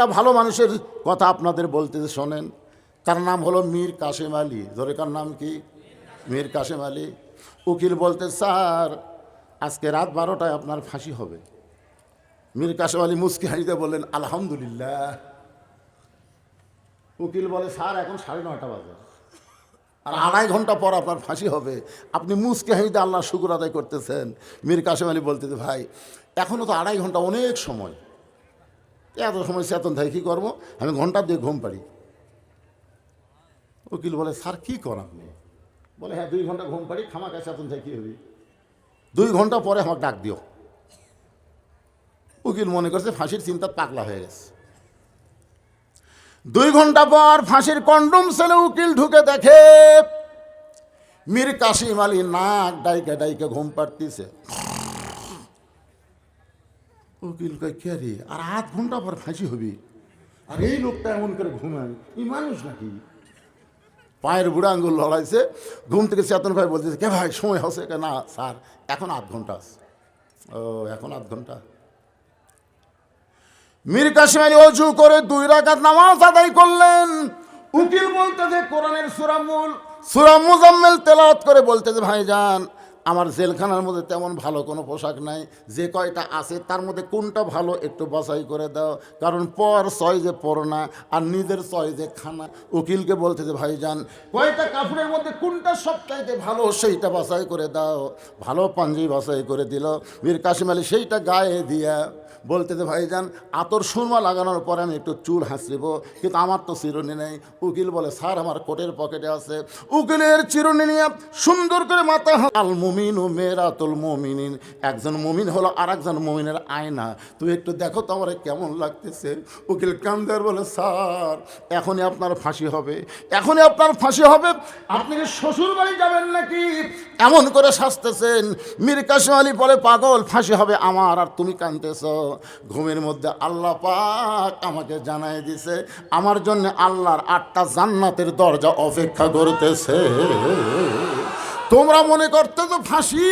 একটা ভালো মানুষের কথা আপনাদের বলতে শোনেন, তার নাম হলো মীর কাসেম আলী। ধরে কার নাম কি? মীর কাসেম আলী। উকিল বলতে, স্যার আজকে রাত 12টায় আপনার ফাঁসি হবে। মীর কাসেম আলী মুচকি হাসিতে বললেন, আলহামদুলিল্লাহ। উকিল বলে, স্যার এখন 9:30 বাজে, আর 2.5 ঘন্টা পর আপনার ফাঁসি হবে, আপনি মুচকি হাসিতে আল্লাহ শুকর আদায় করতেছেন। মীর কাসেম আলী বলতেছে, ভাই এখনও তো 2.5 ঘন্টা অনেক সময়, এত সময় চেতন থাকে কী করবো, আমি ঘন্টা দিয়ে ঘুম পাড়ি। উকিল বলে, স্যার কী করেন আপনি? বলে, হ্যাঁ 2 ঘন্টা ঘুম পাড়ি, খামাকা চেতন থাকে কী হবে, 2 ঘন্টা পরে আমাকে ডাক দিও। উকিল মনে করছে ফাঁসির চিন্তা পাগলা হয়ে গেছে। 2 ঘন্টা পর ফাঁসির কন্ডম সেলে উকিল ঢুকে দেখে মীর কাসেম আলী নাক ডাইকে ডাইকে ঘুম পাড়তিছে। উকিল কয়, কে রে, আর 8 ঘন্টা পর ফাঁসি হবি, আর এই লোকটা এমন করে ঘুমায়, এই মানুষ নাকি? পায়ের বুড়া আঙ্গুল লড়াইছে, ঘুম থেকে চেতন ভাই বলতেছে, কে ভাই সময় হচ্ছে? না স্যার এখন 8 ঘন্টা আছে। ও এখন 8 ঘন্টা। মীর কাসেম আলী অজু করে 2 রাকাত নামাজ আদায় করলেন। উকিল বলতেছে, কোরআনের সূরা মুজাম্মিল তেলাওয়াত করে বলতেছে, ভাইজান আমার জেলখানার মধ্যে তেমন ভালো কোনো পোশাক নাই, যে কয়টা আছে তার মধ্যে কোনটা ভালো একটু বাছাই করে দাও, কারণ পর ছয় যে পড়ো না আর নিজের ছয় যে খানা। উকিলকে বলতেছে, ভাইজান কয়টা কাপড়ের মধ্যে কোনটা সবচাইতে ভালো সেইটা বাছাই করে দাও। ভালো পাঞ্জাবি বাছাই করে দিল। মীর কাসেম আলী সেইটা গায়ে দিয়া বলতেছে, ভাইজান আতর সুরমা লাগানোর পরে আমি একটু চুল হাসিব, কিন্তু আমার তো চিরুনি নেই। উকিল বলে, স্যার আমার কোটের পকেটে আছে। উকিলের চিরুনি নিয়ে সুন্দর করে মাথা, আল মুমিন ও মেরাতুল মুমিনিন, একজন মুমিন হলো আর একজন মুমিনের আয়না, তুই একটু দেখো তো আমার কেমন লাগতেছে। উকিল কান্দার বলে, স্যার এখনই আপনার ফাঁসি হবে, এখনই আপনার ফাঁসি হবে, আপনি কি শ্বশুর বাড়ি যাবেন নাকি? এমন করে শাস্তেছেন। মীর কাসেম আলী বলে, পাগল, ফাঁসি হবে আমার আর তুমি কাঁদতেছ? ঘুমের মধ্যে আল্লাহ পাক আমাকে জানাই দিছে আমার জন্য আল্লাহর 8টা জান্নাতের দরজা অপেক্ষা করতেছে। তোমরা মনে করতেছো ফাঁসি,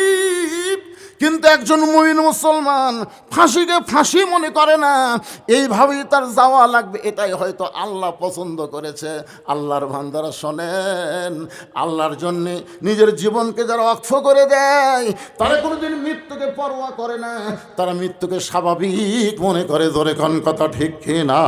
কিন্তু একজন মুমিন মুসলমান ফাঁসিকে ফাঁসি মনে করে না, এইভাবেই তার যাওয়া লাগবে, এটাই হয়তো আল্লাহ পছন্দ করেছে। আল্লাহর বান্দারা শোনেন, আল্লাহর জন্যে নিজের জীবনকে যারা ওয়াকফ করে দেয় তারা কোনোদিন মৃত্যুকে পরোয়া করে না, তারা মৃত্যুকে স্বাভাবিক মনে করে। জোরে কোন কথা ঠিক কি না?